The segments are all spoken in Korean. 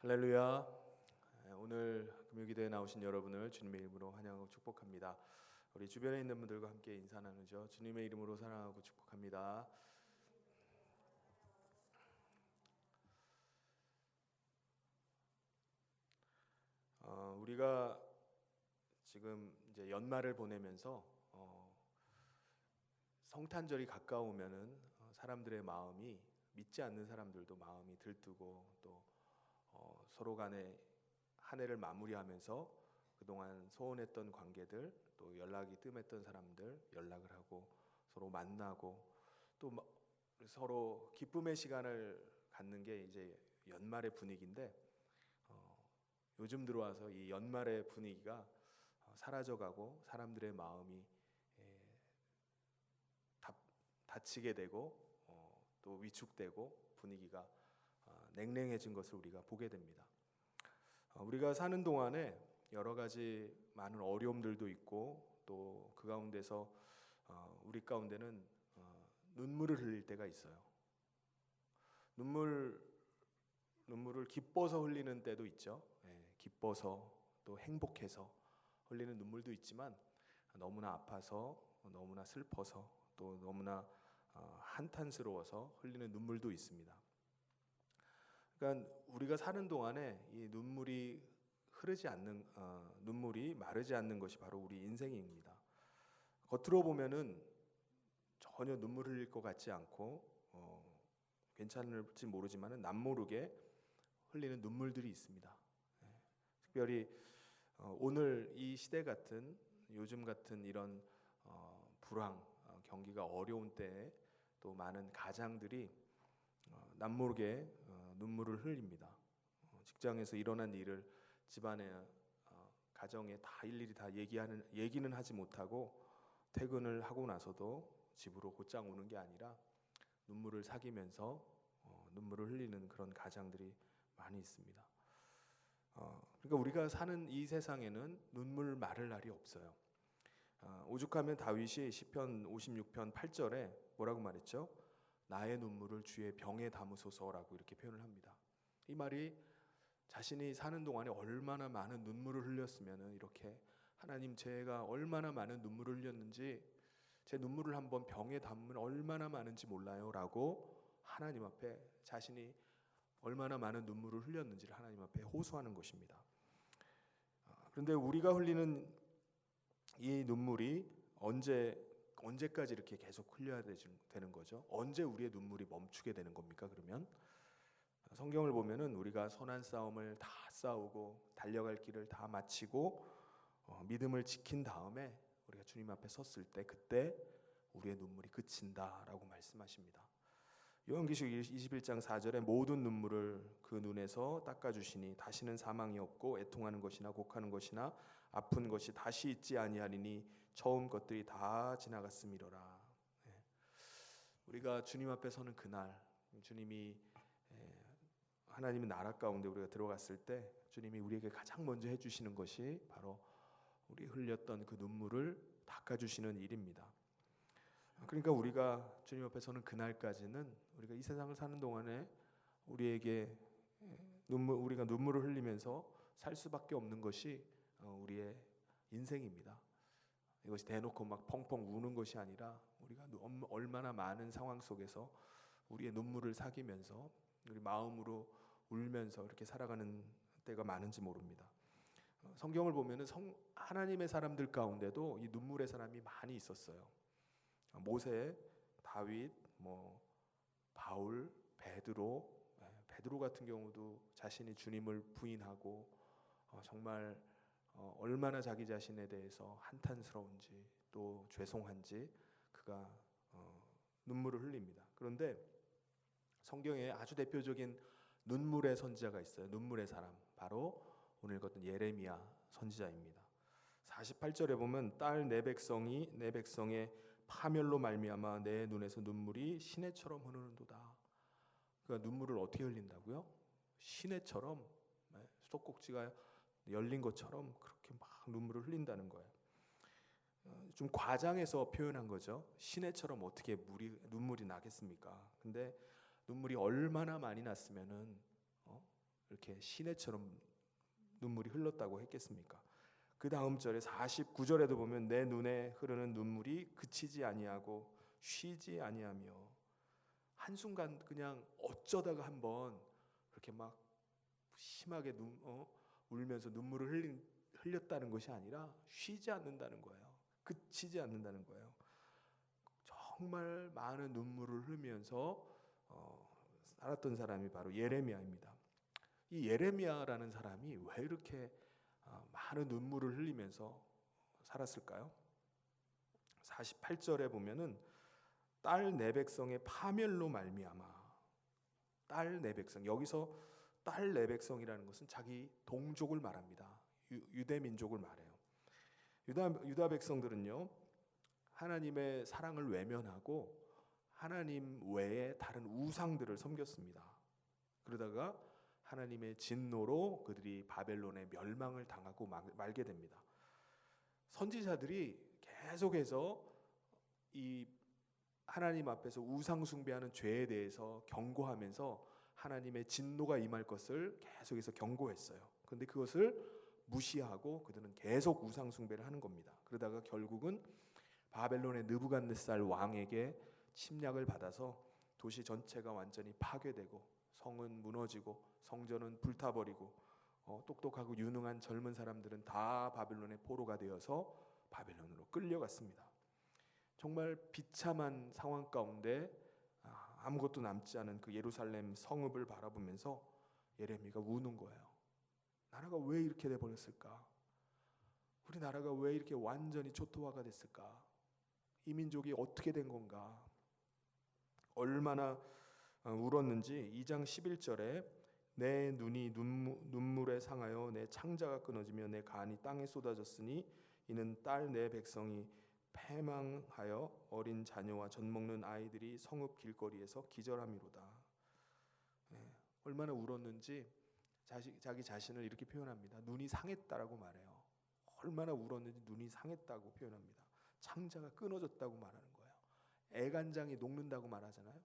할렐루야. 오늘 금요기도에 나오신 여러분을 주님의 이름으로 환영하고 축복합니다. 우리 주변에 있는 분들과 함께 인사 나누죠. 주님의 이름으로 사랑하고 축복합니다. 우리가 지금 이제 연말을 보내면서 성탄절이 가까우면은 사람들의 마음이, 믿지 않는 사람들도 마음이 들뜨고 또 서로 간에 한 해를 마무리하면서 그동안 소원했던 관계들, 또 연락이 뜸했던 사람들 연락을 하고 서로 만나고 또 서로 기쁨의 시간을 갖는 게 이제 연말의 분위기인데, 요즘 들어와서 이 연말의 분위기가 사라져가고 사람들의 마음이 다치게 되고 또 위축되고 분위기가 냉랭해진 것을 우리가 보게 됩니다. 우리가 사는 동안에 여러 가지 많은 어려움들도 있고 또 그 가운데서 우리 가운데는 눈물을 흘릴 때가 있어요. 눈물을 기뻐서 흘리는 때도 있죠. 기뻐서 또 행복해서 흘리는 눈물도 있지만, 너무나 아파서, 너무나 슬퍼서, 또 너무나 한탄스러워서 흘리는 눈물도 있습니다. 그러니까 우리가 사는 동안에 이 눈물이 눈물이 마르지 않는 것이 바로 우리 인생입니다. 겉으로 보면은 전혀 눈물 흘릴 것 같지 않고 괜찮을지 모르지만은 남모르게 흘리는 눈물들이 있습니다. 특별히 오늘 이 시대 같은, 요즘 같은 이런 불황, 경기가 어려운 때에 또 많은 가장들이 남모르게 눈물을 흘립니다. 직장에서 일어난 일을 집안에, 가정에 다 일일이 다 얘기는 하지 못하고 퇴근을 하고 나서도 집으로 곧장 오는 게 아니라 눈물을 삭이면서 눈물을 흘리는 그런 가장들이 많이 있습니다. 그러니까 우리가 사는 이 세상에는 눈물 마를 날이 없어요. 오죽하면 다윗이 시편 56편 8절에 뭐라고 말했죠? 나의 눈물을 주의 병에 담으소서라고 이렇게 표현을 합니다. 이 말이 자신이 사는 동안에 얼마나 많은 눈물을 흘렸으면, 이렇게 하나님, 제가 얼마나 많은 눈물을 흘렸는지 제 눈물을 한번 병에 담으면 얼마나 많은지 몰라요 라고 하나님 앞에 자신이 얼마나 많은 눈물을 흘렸는지를 하나님 앞에 호소하는 것입니다. 그런데 우리가 흘리는 이 눈물이 언제까지 이렇게 계속 흘려야 되는 거죠? 언제 우리의 눈물이 멈추게 되는 겁니까? 그러면 성경을 보면은 우리가 선한 싸움을 다 싸우고 달려갈 길을 다 마치고 믿음을 지킨 다음에 우리가 주님 앞에 섰을 때, 그때 우리의 눈물이 그친다라고 말씀하십니다. 요한계시록 21장 4절에 모든 눈물을 그 눈에서 닦아주시니 다시는 사망이 없고 애통하는 것이나 곡하는 것이나 아픈 것이 다시 있지 아니하리니 처음 것들이 다 지나갔음이로라. 우리가 주님 앞에 서는 그날, 주님이 하나님의 나라 가운데 우리가 들어갔을 때 주님이 우리에게 가장 먼저 해주시는 것이 바로 우리 흘렸던 그 눈물을 닦아주시는 일입니다. 그러니까 우리가 주님 앞에 서는 그날까지는, 우리가 이 세상을 사는 동안에 우리에게 우리가 눈물을 흘리면서 살 수밖에 없는 것이 우리의 인생입니다. 이것이 대놓고 막 펑펑 우는 것이 아니라 우리가 얼마나 많은 상황 속에서 우리의 눈물을 삭이면서 우리 마음으로 울면서 이렇게 살아가는 때가 많은지 모릅니다. 성경을 보면은 하나님의 사람들 가운데도 이 눈물의 사람이 많이 있었어요. 모세, 다윗, 바울, 베드로 같은 경우도 자신이 주님을 부인하고 정말 얼마나 자기 자신에 대해서 한탄스러운지 또 죄송한지 그가 눈물을 흘립니다. 그런데 성경에 아주 대표적인 눈물의 선지자가 있어요. 눈물의 사람, 바로 오늘 읽었던 예레미야 선지자입니다. 48절에 보면 딸 내 백성의 파멸로 말미암아 내 눈에서 눈물이 시내처럼 흐르는도다. 그러니까 눈물을 어떻게 흘린다고요? 시내처럼, 수도꼭지가 열린 것처럼 그렇게 막 눈물을 흘린다는 거예요. 좀 과장해서 표현한 거죠. 시내처럼 어떻게 눈물이 나겠습니까? 근데 눈물이 얼마나 많이 났으면은 이렇게 시내처럼 눈물이 흘렀다고 했겠습니까? 그 다음 절에 49절에도 보면 내 눈에 흐르는 눈물이 그치지 아니하고 쉬지 아니하며, 한순간 그냥 어쩌다가 한번 그렇게 막 심하게 울면서 눈물을 흘렸다는 것이 아니라 쉬지 않는다는 거예요. 그치지 않는다는 거예요. 정말 많은 눈물을 흘리면서 살았던 사람이 바로 예레미야입니다. 이 예레미야라는 사람이 왜 이렇게 많은 눈물을 흘리면서 살았을까요? 48절에 보면은 딸 내 백성의 파멸로 말미암아, 딸 내 백성, 여기서 딸 내 백성이라는 것은 자기 동족을 말합니다. 유대 민족을 말해요. 유다 백성들은요, 하나님의 사랑을 외면하고 하나님 외에 다른 우상들을 섬겼습니다. 그러다가 하나님의 진노로 그들이 바벨론의 멸망을 당하고 말게 됩니다. 선지자들이 계속해서 이 하나님 앞에서 우상 숭배하는 죄에 대해서 경고하면서 하나님의 진노가 임할 것을 계속해서 경고했어요. 그런데 그것을 무시하고 그들은 계속 우상 숭배를 하는 겁니다. 그러다가 결국은 바벨론의 느부갓네살 왕에게 침략을 받아서 도시 전체가 완전히 파괴되고 성은 무너지고 성전은 불타버리고 똑똑하고 유능한 젊은 사람들은 다 바벨론의 포로가 되어서 바벨론으로 끌려갔습니다. 정말 비참한 상황 가운데 아무것도 남지 않은 그 예루살렘 성읍을 바라보면서 예레미야가 우는 거예요. 나라가 왜 이렇게 돼버렸을까? 우리 나라가 왜 이렇게 완전히 초토화가 됐을까? 이 민족이 어떻게 된 건가? 얼마나 울었는지 2장 11절에 내 눈이 눈물에 상하여 내 창자가 끊어지며 내 간이 땅에 쏟아졌으니 이는 딸 내 백성이 패망하여 어린 자녀와 젖먹는 아이들이 성읍 길거리에서 기절함이로다. 얼마나 울었는지 자기 자신을 이렇게 표현합니다. 눈이 상했다라고 말해요. 얼마나 울었는지 눈이 상했다고 표현합니다. 창자가 끊어졌다고 말하는 거예요. 애간장이 녹는다고 말하잖아요.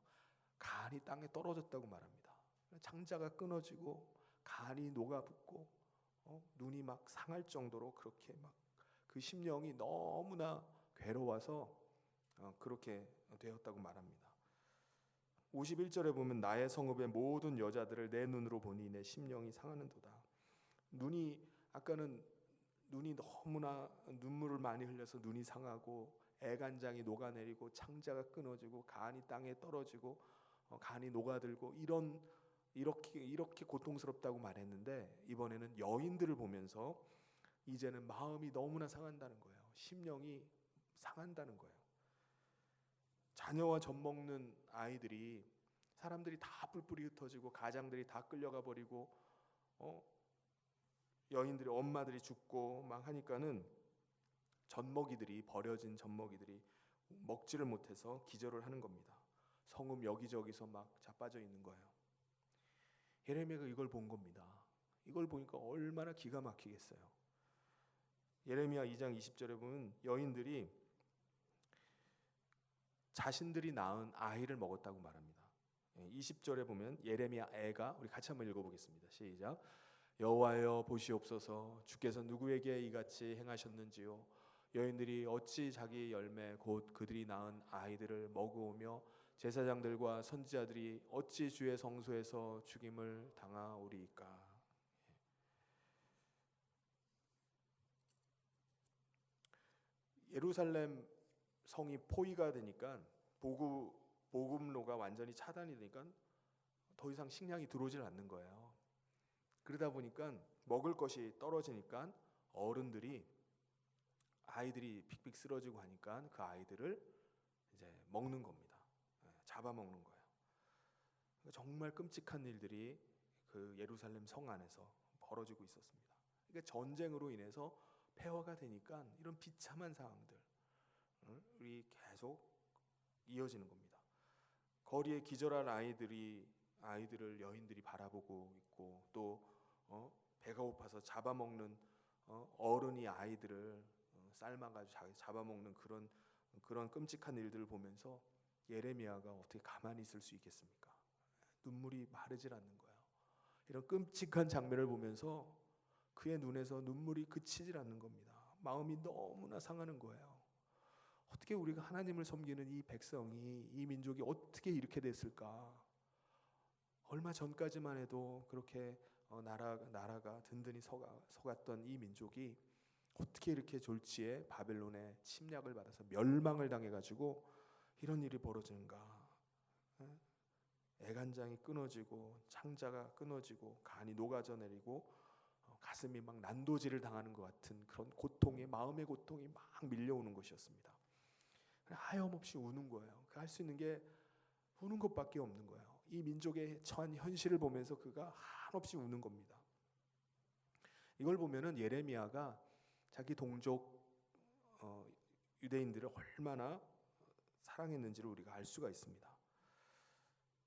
간이 땅에 떨어졌다고 말합니다. 창자가 끊어지고 간이 녹아붙고 눈이 막 상할 정도로 그렇게 막 그 심령이 너무나 괴로워서 그렇게 되었다고 말합니다. 51절에 보면 나의 성읍의 모든 여자들을 내 눈으로 보니 내 심령이 상하는도다. 아까는 눈이 너무나 눈물을 많이 흘려서 눈이 상하고 애간장이 녹아내리고 창자가 끊어지고 간이 땅에 떨어지고 간이 녹아들고 이렇게 고통스럽다고 말했는데, 이번에는 여인들을 보면서 이제는 마음이 너무나 상한다는 거예요. 심령이 상한다는 거예요. 자녀와 젖먹는 아이들이, 사람들이 다 뿔뿔이 흩어지고 가장들이 다 끌려가 버리고 여인들이, 엄마들이 죽고 막 하니까는 버려진 젖먹이들이 먹지를 못해서 기절을 하는 겁니다. 성읍 여기저기서 막 자빠져 있는 거예요. 예레미야가 이걸 본 겁니다. 이걸 보니까 얼마나 기가 막히겠어요. 예레미야 2장 20절에 보면 여인들이 자신들이 낳은 아이를 먹었다고 말합니다. 20절에 보면 예레미야 애가, 우리 같이 한번 읽어보겠습니다. 시작. 여호와여 보시옵소서, 주께서 누구에게 이같이 행하셨는지요? 여인들이 어찌 자기 열매 곧 그들이 낳은 아이들을 먹어오며 제사장들과 선지자들이 어찌 주의 성소에서 죽임을 당하오리이까? 예루살렘 성이 포위가 되니까 복음로가 완전히 차단이 되니까 더 이상 식량이 들어오질 않는 거예요. 그러다 보니까 먹을 것이 떨어지니까 아이들이 픽픽 쓰러지고 하니까 그 아이들을 이제 먹는 겁니다. 잡아먹는 거예요. 정말 끔찍한 일들이 그 예루살렘 성 안에서 벌어지고 있었습니다. 그러니까 전쟁으로 인해서 폐허가 되니까 이런 비참한 상황들이 계속 이어지는 겁니다. 거리에 기절한 아이들을 여인들이 바라보고 있고, 또 배가 고파서 잡아먹는 어른이 아이들을 삶아가지고 잡아먹는 그런 끔찍한 일들을 보면서 예레미야가 어떻게 가만히 있을 수 있겠습니까? 눈물이 마르질 않는 거예요. 이런 끔찍한 장면을 보면서 그의 눈에서 눈물이 그치질 않는 겁니다. 마음이 너무나 상하는 거예요. 어떻게 우리가 하나님을 섬기는 이 백성이, 이 민족이 어떻게 이렇게 됐을까? 얼마 전까지만 해도 그렇게 나라가 든든히 서갔던 이 민족이 어떻게 이렇게 졸지에 바벨론의 침략을 받아서 멸망을 당해가지고 이런 일이 벌어지는가? 애간장이 끊어지고 창자가 끊어지고 간이 녹아져 내리고 가슴이 막 난도질을 당하는 것 같은 그런 고통이, 마음의 고통이 막 밀려오는 것이었습니다. 하염없이 우는 거예요. 할 수 있는 게 우는 것밖에 없는 거예요. 이 민족의 처한 현실을 보면서 그가 한없이 우는 겁니다. 이걸 보면은 예레미야가 자기 동족 유대인들을 얼마나 사랑했는지를 우리가 알 수가 있습니다.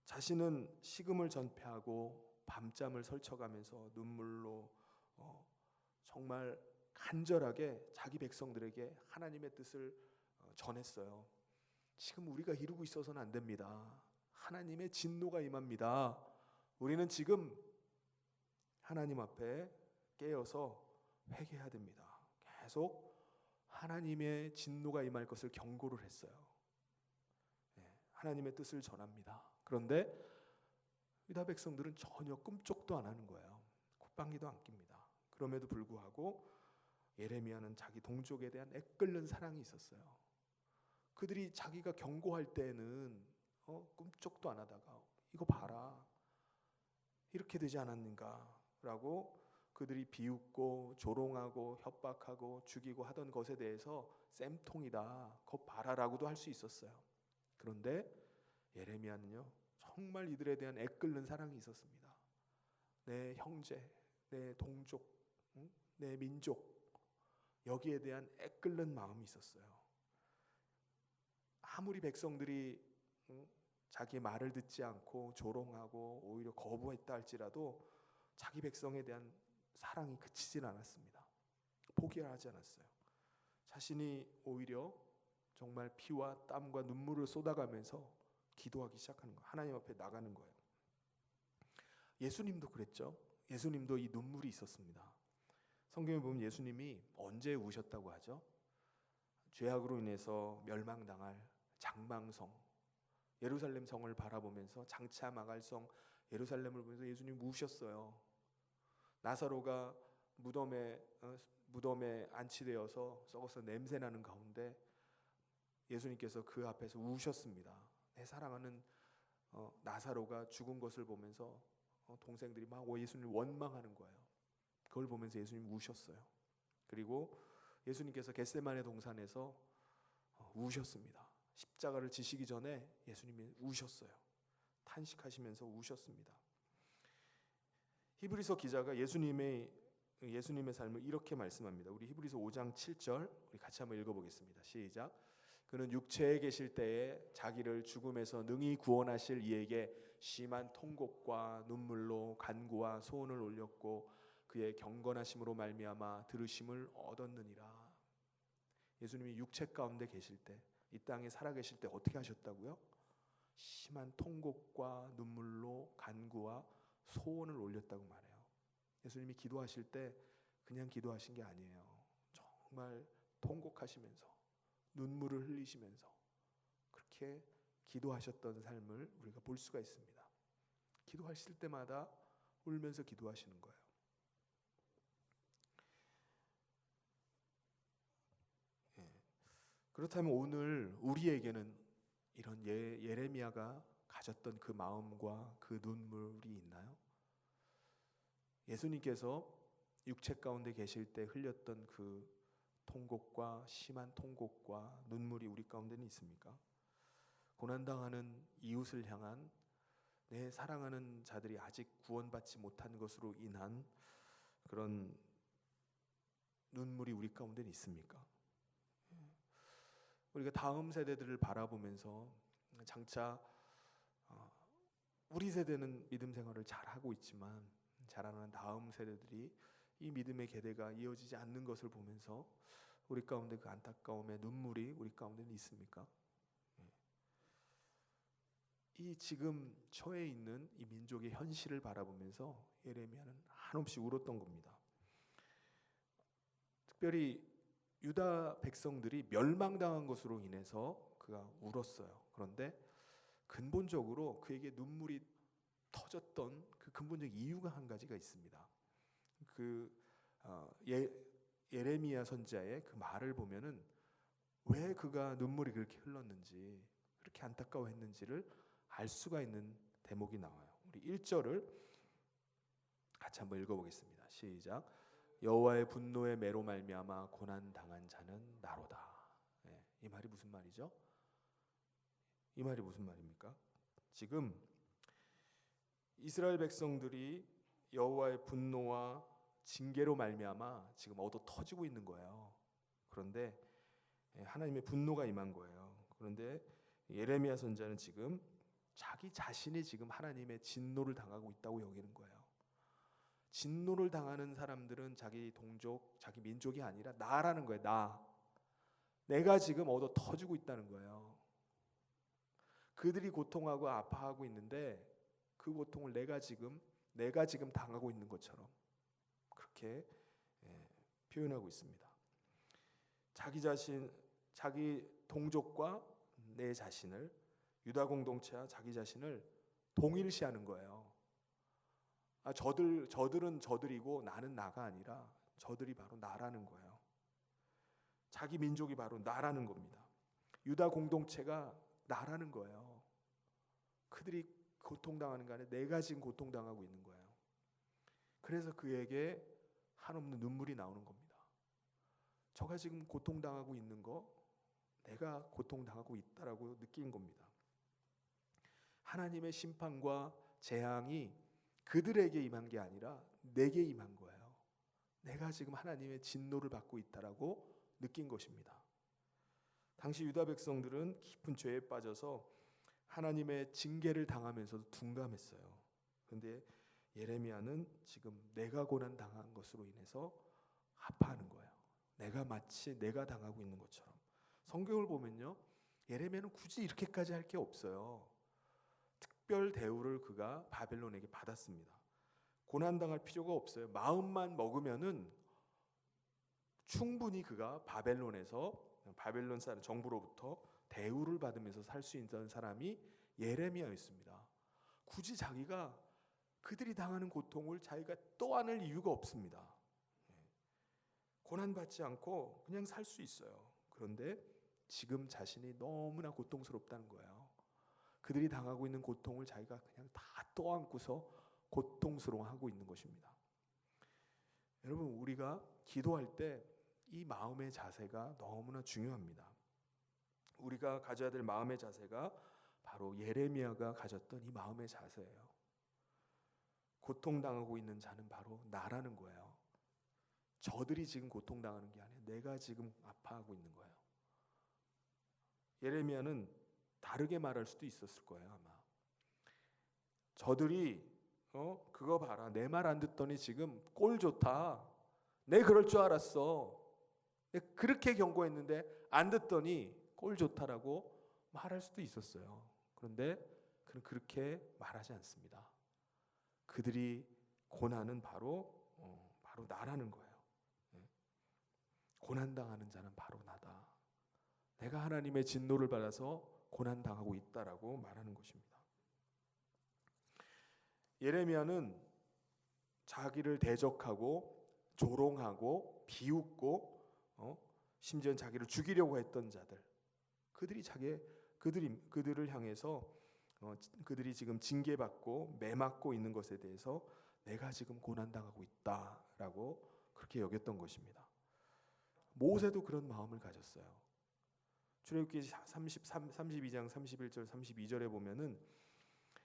자신은 식음을 전폐하고 밤잠을 설쳐가면서 눈물로 정말 간절하게 자기 백성들에게 하나님의 뜻을 전했어요. 지금 우리가 이루고 있어서는 안 됩니다. 하나님의 진노가 임합니다. 우리는 지금 하나님 앞에 깨어서 회개해야 됩니다. 계속 하나님의 진노가 임할 것을 경고를 했어요. 하나님의 뜻을 전합니다. 그런데 유다 백성들은 전혀 꿈쩍도 안 하는 거예요. 콧방귀도 안 낍니다. 그럼에도 불구하고 예레미야는 자기 동족에 대한 애끓는 사랑이 있었어요. 그들이 자기가 경고할 때는 꿈쩍도 안 하다가 이거 봐라, 이렇게 되지 않았는가 라고 그들이 비웃고 조롱하고 협박하고 죽이고 하던 것에 대해서 쌤통이다, 그거 봐라라고도 할 수 있었어요. 그런데 예레미야는요, 정말 이들에 대한 애끓는 사랑이 있었습니다. 내 형제, 내 동족, 내 민족, 여기에 대한 애끓는 마음이 있었어요. 아무리 백성들이 자기 말을 듣지 않고 조롱하고 오히려 거부했다 할지라도 자기 백성에 대한 사랑이 그치질 않았습니다. 포기하지 않았어요. 자신이 오히려 정말 피와 땀과 눈물을 쏟아가면서 기도하기 시작하는 거예요. 하나님 앞에 나가는 거예요. 예수님도 그랬죠. 예수님도 이 눈물이 있었습니다. 성경에 보면 예수님이 언제 우셨다고 하죠? 죄악으로 인해서 멸망당할 장망성, 예루살렘 성을 바라보면서, 장차 망할 성 예루살렘을 보면서 예수님 우셨어요. 나사로가 무덤에 안치되어서 썩어서 냄새나는 가운데 예수님께서 그 앞에서 우셨습니다. 내 사랑하는 나사로가 죽은 것을 보면서 동생들이 막 예수님을 원망하는 거예요. 그걸 보면서 예수님 우셨어요. 그리고 예수님께서 겟세마네 동산에서 우셨습니다. 십자가를 지시기 전에 예수님이 우셨어요. 탄식하시면서 우셨습니다. 히브리서 기자가 예수님의 삶을 이렇게 말씀합니다. 우리 히브리서 5장 7절 우리 같이 한번 읽어보겠습니다. 시작. 그는 육체에 계실 때에 자기를 죽음에서 능히 구원하실 이에게 심한 통곡과 눈물로 간구와 소원을 올렸고 그의 경건하심으로 말미암아 들으심을 얻었느니라. 예수님이 육체 가운데 계실 때, 이 땅에 살아계실 때 어떻게 하셨다고요? 심한 통곡과 눈물로 간구와 소원을 올렸다고 말해요. 예수님이 기도하실 때 그냥 기도하신 게 아니에요. 정말 통곡하시면서 눈물을 흘리시면서 그렇게 기도하셨던 삶을 우리가 볼 수가 있습니다. 기도하실 때마다 울면서 기도하시는 거예요. 그렇다면 오늘 우리에게는 이런 예레미야가 가졌던 그 마음과 그 눈물이 있나요? 예수님께서 육체 가운데 계실 때 흘렸던 그 통곡과 심한 통곡과 눈물이 우리 가운데는 있습니까? 고난당하는 이웃을 향한 내 사랑하는 자들이 아직 구원받지 못한 것으로 인한 그런 눈물이 우리 가운데는 있습니까? 우리가 다음 세대들을 바라보면서 장차 우리 세대는 믿음 생활을 잘하고 있지만 자라나는 다음 세대들이 이 믿음의 계대가 이어지지 않는 것을 보면서 우리 가운데 그 안타까움의 눈물이 우리 가운데는 있습니까? 이 지금 처해 있는 이 민족의 현실을 바라보면서 예레미야는 한없이 울었던 겁니다. 특별히 유다 백성들이 멸망당한 것으로 인해서 그가 울었어요. 그런데 근본적으로 그에게 눈물이 터졌던 그 근본적 이유가 한 가지가 있습니다. 그 예레미야 선지자의 그 말을 보면은 왜 그가 눈물이 그렇게 흘렀는지, 그렇게 안타까워했는지를 알 수가 있는 대목이 나와요. 우리 1절을 같이 한번 읽어보겠습니다. 시작. 여호와의 분노의 매로 말미암아 고난 당한 자는 나로다. 네, 이 말이 무슨 말이죠? 이 말이 무슨 말입니까? 지금 이스라엘 백성들이 여호와의 분노와 징계로 말미암아 지금 얻어 터지고 있는 거예요. 그런데 하나님의 분노가 임한 거예요. 그런데 예레미야 선지자는 지금 자기 자신이 지금 하나님의 진노를 당하고 있다고 여기는 거예요. 진노를 당하는 사람들은 자기 동족, 자기 민족이 아니라 나라는 거예요. 내가 지금 얻어 터지고 있다는 거예요. 그들이 고통하고 아파하고 있는데 그 고통을 내가 지금 당하고 있는 것처럼 그렇게 표현하고 있습니다. 자기 자신, 자기 동족과 내 자신을, 유다 공동체와 자기 자신을 동일시하는 거예요. 저들은 저들이고 나는 나가 아니라 저들이 바로 나라는 거예요. 자기 민족이 바로 나라는 겁니다. 유다 공동체가 나라는 거예요. 그들이 고통당하는 거 아니라 내가 지금 고통당하고 있는 거예요. 그래서 그에게 한없는 눈물이 나오는 겁니다. 저가 지금 고통당하고 있는 거, 내가 고통당하고 있다라고 느낀 겁니다. 하나님의 심판과 재앙이 그들에게 임한 게 아니라 내게 임한 거예요. 내가 지금 하나님의 진노를 받고 있다라고 느낀 것입니다. 당시 유다 백성들은 깊은 죄에 빠져서 하나님의 징계를 당하면서도 둔감했어요. 그런데 예레미야는 지금 내가 고난 당한 것으로 인해서 아파하는 거예요. 마치 내가 당하고 있는 것처럼. 성경을 보면요, 예레미야는 굳이 이렇게까지 할 게 없어요. 특별 대우를 그가 바벨론에게 받았습니다. 고난당할 필요가 없어요. 마음만 먹으면은 충분히 그가 바벨론 사람 정부로부터 대우를 받으면서 살 수 있는 사람이 예레미야였습니다. 굳이 자기가 그들이 당하는 고통을 자기가 떠안을 이유가 없습니다. 고난받지 않고 그냥 살 수 있어요. 그런데 지금 자신이 너무나 고통스럽다는 거예요. 그들이 당하고 있는 고통을 자기가 그냥 다 떠안고서 고통스러워하고 있는 것입니다. 여러분, 우리가 기도할 때 이 마음의 자세가 너무나 중요합니다. 우리가 가져야 될 마음의 자세가 바로 예레미야가 가졌던 이 마음의 자세예요. 고통당하고 있는 자는 바로 나라는 거예요. 저들이 지금 고통당하는 게 아니라 내가 지금 아파하고 있는 거예요. 예레미야는 다르게 말할 수도 있었을 거예요. 아마 저들이 그거 봐라, 내 말 안 듣더니 지금 꼴 좋다, 내 그럴 줄 알았어, 그렇게 경고했는데 안 듣더니 꼴 좋다라고 말할 수도 있었어요. 그런데 그는 그렇게 말하지 않습니다. 그들이 고난은 바로 나라는 거예요. 고난당하는 자는 바로 나다. 내가 하나님의 진노를 받아서 고난당하고 있다라고 말하는 것입니다. 예레미야는 자기를 대적하고 조롱하고 비웃고 심지어는 자기를 죽이려고 했던 자들, 그들을 향해서 그들이 지금 징계받고 매맞고 있는 것에 대해서 내가 지금 고난당하고 있다라고 그렇게 여겼던 것입니다. 모세도 그런 마음을 가졌어요. 출애굽기 32장 31절 32절에 보면은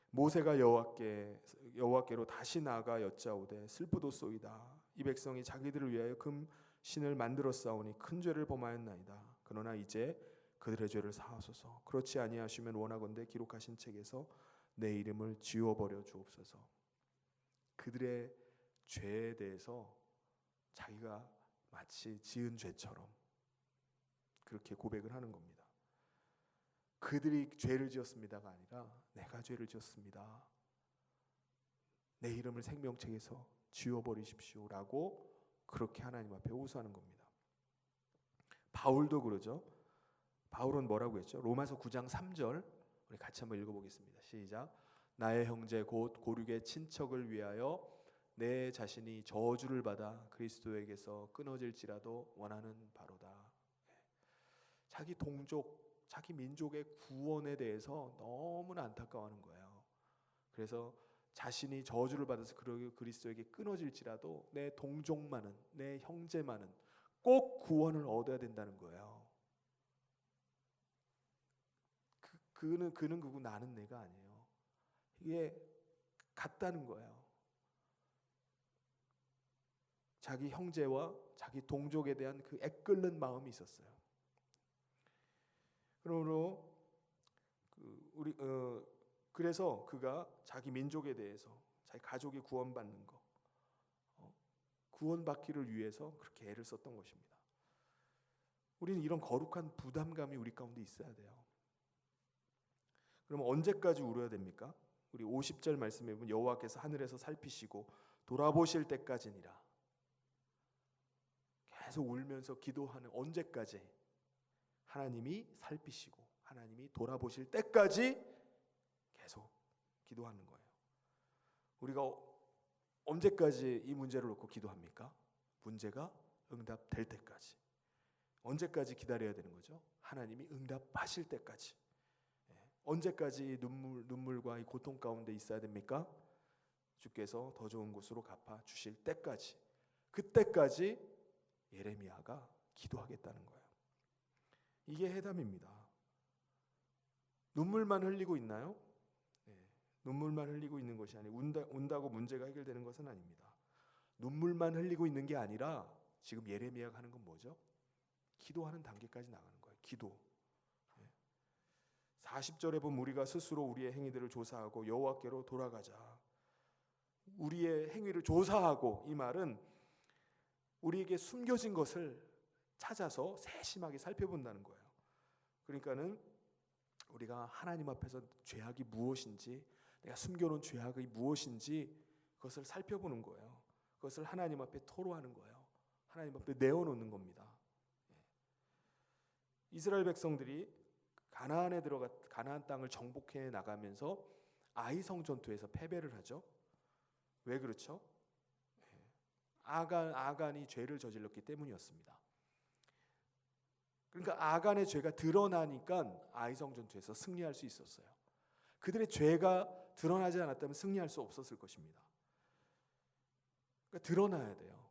모세가 여호와께로 다시 나아가 여짜오되 슬프도소이다. 이 백성이 자기들을 위하여 금 신을 만들어 싸우니 큰 죄를 범하였나이다. 그러나 이제 그들의 죄를 사하소서. 그렇지 아니하시면 원하건대 기록하신 책에서 내 이름을 지워버려 주옵소서. 그들의 죄에 대해서 자기가 마치 지은 죄처럼 그렇게 고백을 하는 겁니다. 그들이 죄를 지었습니다가 아니라 내가 죄를 지었습니다. 내 이름을 생명책에서 지워버리십시오라고 그렇게 하나님 앞에 호소하는 겁니다. 바울도 그러죠. 바울은 뭐라고 했죠? 로마서 9장 3절 우리 같이 한번 읽어보겠습니다. 시작. 나의 형제 곧 고륙의 친척을 위하여 내 자신이 저주를 받아 그리스도에게서 끊어질지라도 원하는 바로다. 자기 동족, 자기 민족의 구원에 대해서 너무나 안타까워하는 거예요. 그래서 자신이 저주를 받아서 그리스도에게 끊어질지라도 내 동족만은, 내 형제만은 꼭 구원을 얻어야 된다는 거예요. 그는 그고 나는 내가 아니에요. 이게 같다는 거예요. 자기 형제와 자기 동족에 대한 그 애끓는 마음이 있었어요. 그러므로 그래서 그가 자기 민족에 대해서 자기 가족이 구원받는 거, 구원받기를 위해서 그렇게 애를 썼던 것입니다. 우리는 이런 거룩한 부담감이 우리 가운데 있어야 돼요. 그럼 언제까지 울어야 됩니까? 우리 50절 말씀에 보면 여호와께서 하늘에서 살피시고 돌아보실 때까지니라. 계속 울면서 기도하는 언제까지? 하나님이 살피시고 하나님이 돌아보실 때까지 계속 기도하는 거예요. 우리가 언제까지 이 문제를 놓고 기도합니까? 문제가 응답될 때까지. 언제까지 기다려야 되는 거죠? 하나님이 응답하실 때까지. 언제까지 눈물과 이 고통 가운데 있어야 됩니까? 주께서 더 좋은 곳으로 갚아 주실 때까지. 그때까지 예레미야가 기도하겠다는 거예요. 이게 해담입니다. 눈물만 흘리고 있나요? 눈물만 흘리고 있는 것이 아니고 운다고 문제가 해결되는 것은 아닙니다. 눈물만 흘리고 있는 게 아니라 지금 예레미야가 하는 건 뭐죠? 기도하는 단계까지 나가는 거예요. 기도. 40절에 보면 우리가 스스로 우리의 행위들을 조사하고 여호와께로 돌아가자. 우리의 행위를 조사하고, 이 말은 우리에게 숨겨진 것을 찾아서 세심하게 살펴본다는 거예요. 그러니까는 우리가 하나님 앞에서 죄악이 무엇인지, 내가 숨겨놓은 죄악이 무엇인지 그것을 살펴보는 거예요. 그것을 하나님 앞에 토로하는 거예요. 하나님 앞에 내어놓는 겁니다. 이스라엘 백성들이 가나안 땅을 정복해 나가면서 아이성 전투에서 패배를 하죠. 왜 그렇죠? 아간이 죄를 저질렀기 때문이었습니다. 그러니까 아간의 죄가 드러나니까 아이성 전투에서 승리할 수 있었어요. 그들의 죄가 드러나지 않았다면 승리할 수 없었을 것입니다. 그러니까 드러나야 돼요.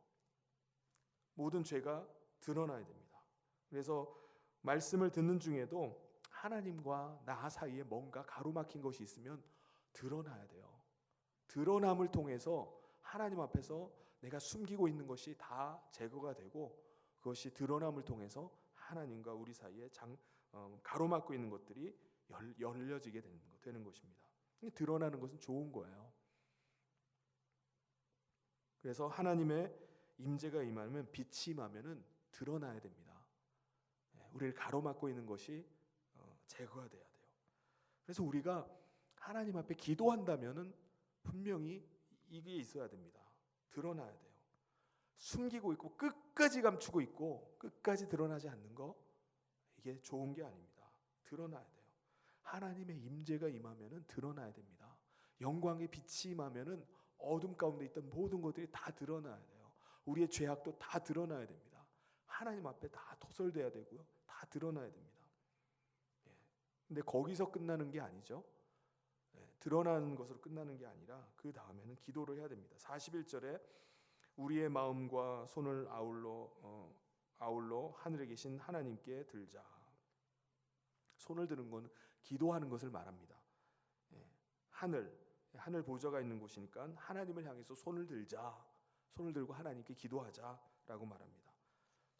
모든 죄가 드러나야 됩니다. 그래서 말씀을 듣는 중에도 하나님과 나 사이에 뭔가 가로막힌 것이 있으면 드러나야 돼요. 드러남을 통해서 하나님 앞에서 내가 숨기고 있는 것이 다 제거가 되고, 그것이 드러남을 통해서 하나님과 우리 사이에 가로막고 있는 것들이 열려지게 되는 것입니다. 드러나는 것은 좋은 거예요. 그래서 하나님의 임재가 임하면, 빛이 임하면은 드러나야 됩니다. 우리를 가로막고 있는 것이 제거가 돼야 돼요. 그래서 우리가 하나님 앞에 기도한다면은 분명히 이게 있어야 됩니다. 드러나야 돼요. 숨기고 있고 끝까지 감추고 있고 끝까지 드러나지 않는 거, 이게 좋은 게 아닙니다. 드러나야 돼요. 하나님의 임재가 임하면은 드러나야 됩니다. 영광의 빛이 임하면은 어둠 가운데 있던 모든 것들이 다 드러나야 돼요. 우리의 죄악도 다 드러나야 됩니다. 하나님 앞에 다 토설돼야 되고요. 다 드러나야 됩니다. 근데 거기서 끝나는 게 아니죠. 드러나는 것으로 끝나는 게 아니라 그 다음에는 기도를 해야 됩니다. 41절에 우리의 마음과 손을 아울러 하늘에 계신 하나님께 들자. 손을 드는 건 기도하는 것을 말합니다. 하늘 보좌가 있는 곳이니까 하나님을 향해서 손을 들자. 손을 들고 하나님께 기도하자라고 말합니다.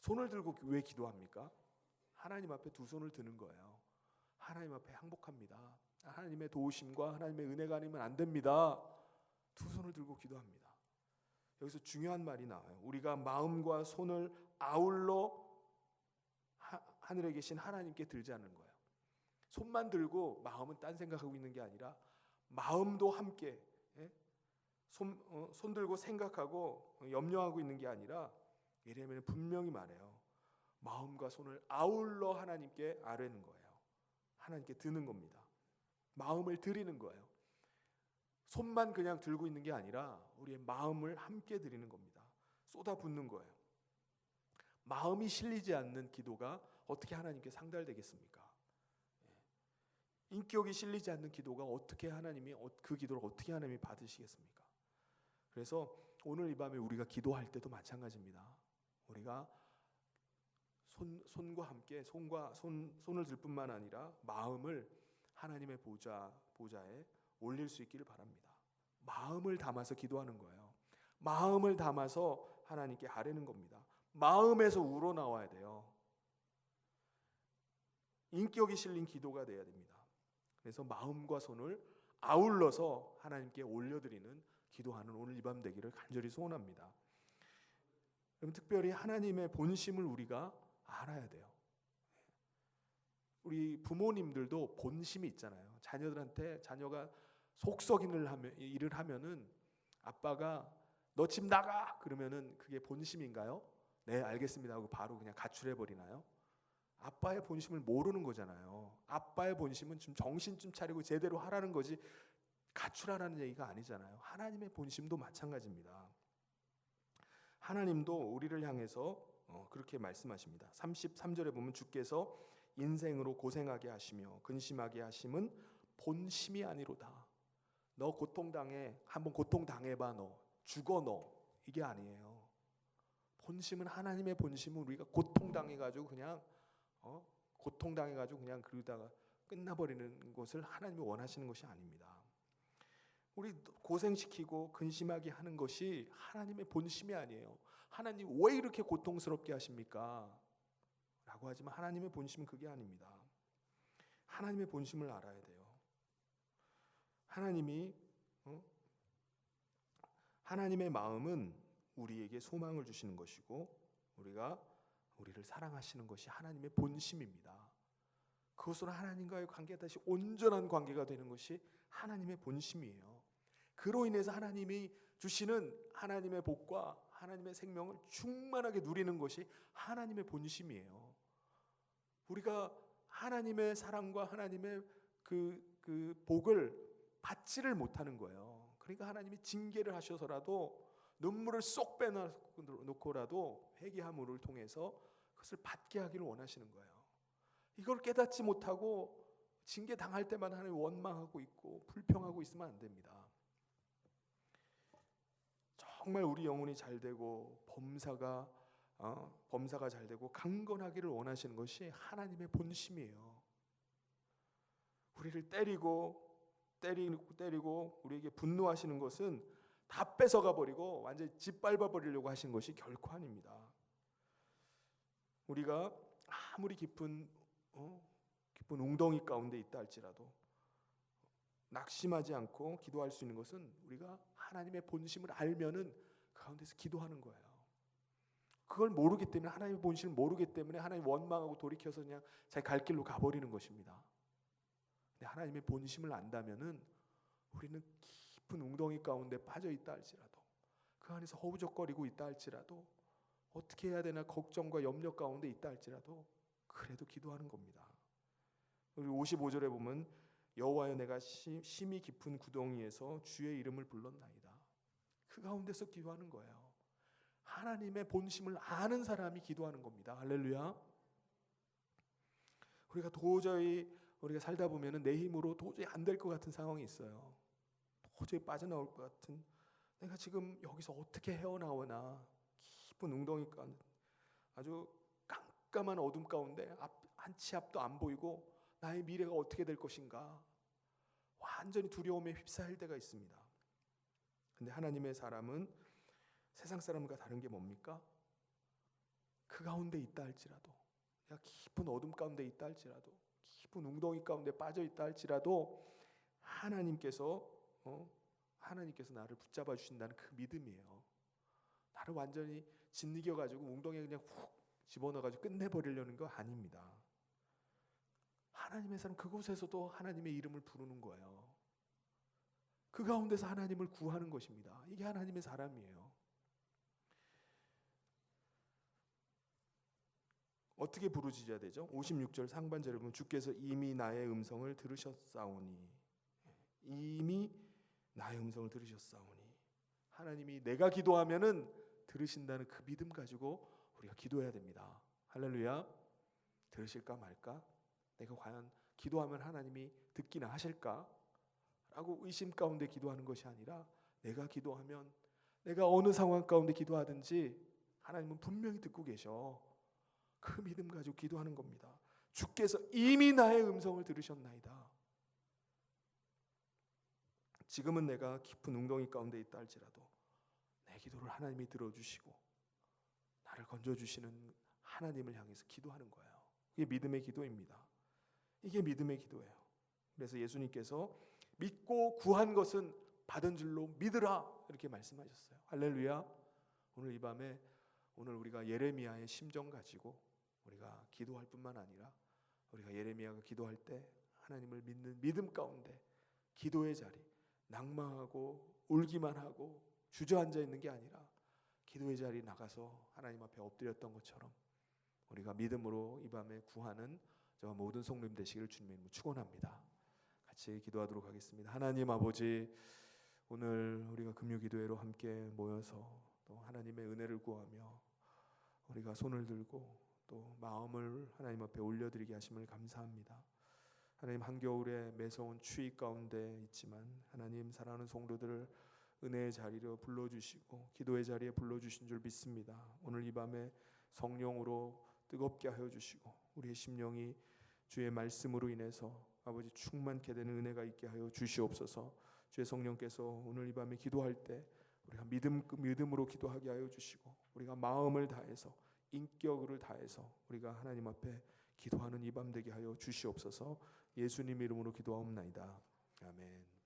손을 들고 왜 기도합니까? 하나님 앞에 두 손을 드는 거예요. 하나님 앞에 항복합니다. 하나님의 도우심과 하나님의 은혜가 아니면 안 됩니다. 두 손을 들고 기도합니다. 여기서 중요한 말이 나와요. 우리가 마음과 손을 아울러 하늘에 계신 하나님께 들자는 거예요. 손만 들고 마음은 딴 생각하고 있는 게 아니라 마음도 함께 손 들고 생각하고 염려하고 있는 게 아니라 예레미야는 분명히 말해요. 마음과 손을 아울러 하나님께 아뢰는 거예요. 하나님께 드는 겁니다. 마음을 드리는 거예요. 손만 그냥 들고 있는 게 아니라 우리의 마음을 함께 드리는 겁니다. 쏟아붓는 거예요. 마음이 실리지 않는 기도가 어떻게 하나님께 상달되겠습니까? 인격이 실리지 않는 기도가 어떻게 하나님이 그 기도를 어떻게 하나님이 받으시겠습니까? 그래서 오늘 이 밤에 우리가 기도할 때도 마찬가지입니다. 우리가 손과 함께 손을 들 뿐만 아니라 마음을 하나님의 보좌에 올릴 수 있기를 바랍니다. 마음을 담아서 기도하는 거예요. 마음을 담아서 하나님께 아뢰는 겁니다. 마음에서 우러나와야 돼요. 인격이 실린 기도가 돼야 됩니다. 그래서 마음과 손을 아울러서 하나님께 올려드리는 기도하는 오늘 이 밤 되기를 간절히 소원합니다. 그럼 특별히 하나님의 본심을 우리가 알아야 돼요. 우리 부모님들도 본심이 있잖아요. 자녀가 속썩이는 일을 하면은 아빠가 너 집 나가 그러면은 그게 본심인가요? 네, 알겠습니다 하고 바로 그냥 가출해 버리나요? 아빠의 본심을 모르는 거잖아요. 아빠의 본심은 좀 정신 좀 차리고 제대로 하라는 거지 가출하라는 얘기가 아니잖아요. 하나님의 본심도 마찬가지입니다. 하나님도 우리를 향해서 그렇게 말씀하십니다. 33절에 보면 주께서 인생으로 고생하게 하시며 근심하게 하심은 본심이 아니로다. 너 고통당해. 한번 고통당해봐. 너 죽어. 너 이게 아니에요. 본심은 하나님의 본심은 우리가 고통당해가지고 그냥 그러다가 끝나버리는 것을 하나님이 원하시는 것이 아닙니다. 우리 고생시키고 근심하게 하는 것이 하나님의 본심이 아니에요. 하나님 왜 이렇게 고통스럽게 하십니까? 라고 하지만 하나님의 본심은 그게 아닙니다. 하나님의 본심을 알아야 돼요. 하나님의 마음은 우리에게 소망을 주시는 것이고 우리를 사랑하시는 것이 하나님의 본심입니다. 그것으로 하나님과의 관계가 다시 온전한 관계가 되는 것이 하나님의 본심이에요. 그로 인해서 하나님이 주시는 하나님의 복과 하나님의 생명을 충만하게 누리는 것이 하나님의 본심이에요. 우리가 하나님의 사랑과 하나님의 그 복을 받지를 못하는 거예요. 그러니까 하나님이 징계를 하셔서라도 눈물을 쏙 빼놓고라도 회개함을 통해서 그것을 받게 하기를 원하시는 거예요. 이걸 깨닫지 못하고 징계 당할 때만 하나님 원망하고 있고 불평하고 있으면 안 됩니다. 정말 우리 영혼이 잘 되고 범사가 잘 되고 강건하기를 원하시는 것이 하나님의 본심이에요. 우리를 때리고 우리에게 분노하시는 것은 다 뺏어가 버리고 완전히 짓밟아 버리려고 하신 것이 결코 아닙니다. 우리가 아무리 깊은 웅덩이 가운데 있다 할지라도 낙심하지 않고 기도할 수 있는 것은 우리가 하나님의 본심을 알면은 그 가운데서 기도하는 거예요. 그걸 모르기 때문에 하나님의 본심을 모르기 때문에 하나님 원망하고 돌이켜서 그냥 자기 갈 길로 가버리는 것입니다. 근데 하나님의 본심을 안다면은 우리는 깊은 웅덩이 가운데 빠져 있다 할지라도 그 안에서 허우적거리고 있다 할지라도 어떻게 해야 되나 걱정과 염려 가운데 있다 할지라도 그래도 기도하는 겁니다. 우리 55절에 보면 여호와여 내가 심히 깊은 구덩이에서 주의 이름을 불렀나이다. 그 가운데서 기도하는 거예요. 하나님의 본심을 아는 사람이 기도하는 겁니다. 할렐루야. 우리가 살다 보면은 내 힘으로 도저히 안 될 것 같은 상황이 있어요. 도저히 빠져나올 것 같은 내가 지금 여기서 어떻게 헤어나오나 깊은 웅덩이 가운데 아주 깜깜한 어둠 가운데 한 치 앞도 안 보이고 나의 미래가 어떻게 될 것인가 완전히 두려움에 휩싸일 때가 있습니다. 근데 하나님의 사람은 세상 사람과 다른 게 뭡니까? 그 가운데 있다 할지라도 내가 깊은 어둠 가운데 있다 할지라도 깊은 웅덩이 가운데 빠져 있다 할지라도 하나님께서 나를 붙잡아 주신다는 그 믿음이에요. 나를 완전히 짓이겨 가지고 웅덩이에 그냥 훅 집어넣어 가지고 끝내버리려는 거 아닙니다. 하나님의 사람 그곳에서도 하나님의 이름을 부르는 거예요. 그 가운데서 하나님을 구하는 것입니다. 이게 하나님의 사람이에요. 어떻게 부르짖어야 되죠? 56절 상반절에 보면 주께서 이미 나의 음성을 들으셨사오니, 이미 나의 음성을 들으셨사오니, 하나님이 내가 기도하면은 들으신다는 그 믿음 가지고 우리가 기도해야 됩니다. 할렐루야. 들으실까 말까? 내가 과연 기도하면 하나님이 듣기나 하실까? 라고 의심 가운데 기도하는 것이 아니라, 내가 기도하면, 내가 어느 상황 가운데 기도하든지 하나님은 분명히 듣고 계셔. 그 믿음 가지고 기도하는 겁니다. 주께서 이미 나의 음성을 들으셨나이다. 지금은 내가 깊은 웅덩이 가운데 있다 할지라도 내 기도를 하나님이 들어주시고 나를 건져주시는 하나님을 향해서 기도하는 거예요. 이게 믿음의 기도입니다. 이게 믿음의 기도예요. 그래서 예수님께서 믿고 구한 것은 받은 줄로 믿으라, 이렇게 말씀하셨어요. 할렐루야. 오늘 이 밤에 오늘 우리가 예레미야의 심정 가지고 우리가 기도할 뿐만 아니라, 우리가 예레미야가 기도할 때 하나님을 믿는 믿음 가운데 기도의 자리, 낭망하고 울기만 하고 주저앉아 있는 게 아니라 기도의 자리 나가서 하나님 앞에 엎드렸던 것처럼 우리가 믿음으로 이 밤에 구하는 저와 모든 성도님 되시기를 주님의 축원합니다. 같이 기도하도록 하겠습니다. 하나님 아버지, 오늘 우리가 금요기도회로 함께 모여서 또 하나님의 은혜를 구하며 우리가 손을 들고 또 마음을 하나님 앞에 올려드리게 하심을 감사합니다. 하나님, 한겨울에 매서운 추위 가운데 있지만 하나님 사랑하는 성도들을 은혜의 자리로 불러주시고 기도의 자리에 불러주신 줄 믿습니다. 오늘 이 밤에 성령으로 뜨겁게 하여 주시고 우리의 심령이 주의 말씀으로 인해서 아버지 충만케 되는 은혜가 있게 하여 주시옵소서. 주의 성령께서 오늘 이 밤에 기도할 때 우리가 믿음으로 기도하게 하여 주시고 우리가 마음을 다해서 인격을 다해서 우리가 하나님 앞에 기도하는 이 밤 되게 하여 주시옵소서. 예수님 이름으로 기도하옵나이다. 아멘.